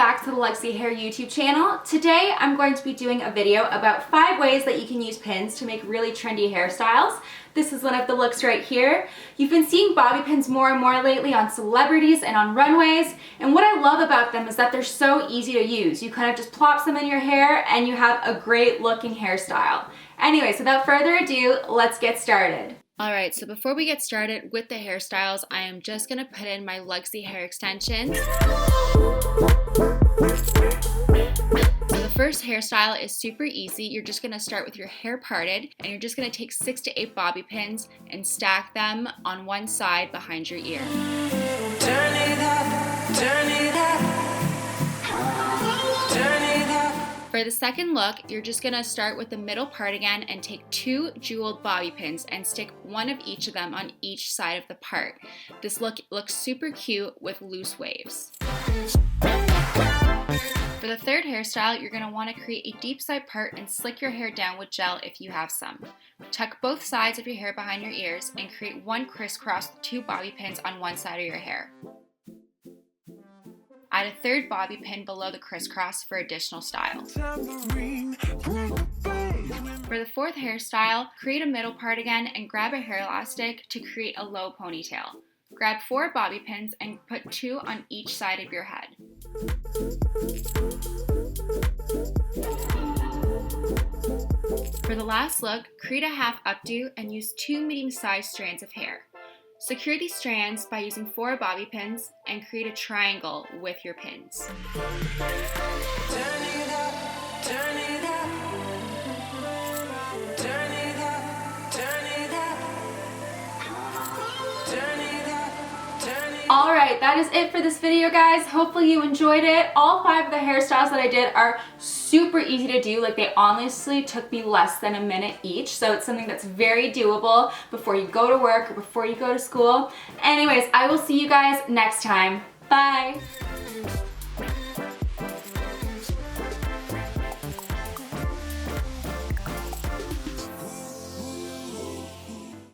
back to the Luxy Hair YouTube channel. Today I'm going to be doing a video about 5 ways that you can use pins to make really trendy hairstyles. This is one of the looks right here. You've been seeing bobby pins more and more lately on celebrities and on runways, and what I love about them is that they're so easy to use. You kind of just plop some in your hair and you have a great looking hairstyle. Anyways, without further ado, let's get started. Alright, so before we get started with the hairstyles, I am just going to put in my Luxy hair extensions. So the first hairstyle is super easy. You're just going to start with your hair parted, and you're just going to take 6 to 8 bobby pins and stack them on one side behind your ear. Turn it up, turn it up, turn it up. For the second look, you're just going to start with the middle part again and take 2 jeweled bobby pins and stick one of each of them on each side of the part. This look looks super cute with loose waves. For the third hairstyle, you're going to want to create a deep side part and slick your hair down with gel if you have some. Tuck both sides of your hair behind your ears and create one crisscross with 2 bobby pins on one side of your hair. Add a third bobby pin below the crisscross for additional style. For the fourth hairstyle, create a middle part again and grab a hair elastic to create a low ponytail. Grab 4 bobby pins and put 2 on each side of your head. For the last look, create a half updo and use 2 medium-sized strands of hair. Secure these strands by using 4 bobby pins and create a triangle with your pins. Turn it up, turn it up, turn it up, turn it up, turn it up, turn it up. Alright, that is it for this video, guys. Hopefully you enjoyed it. All 5 of the hairstyles that I did are super easy to do. Like, they honestly took me less than a minute each, so it's something that's very doable before you go to work or before you go to school. Anyways, I will see you guys next time. Bye!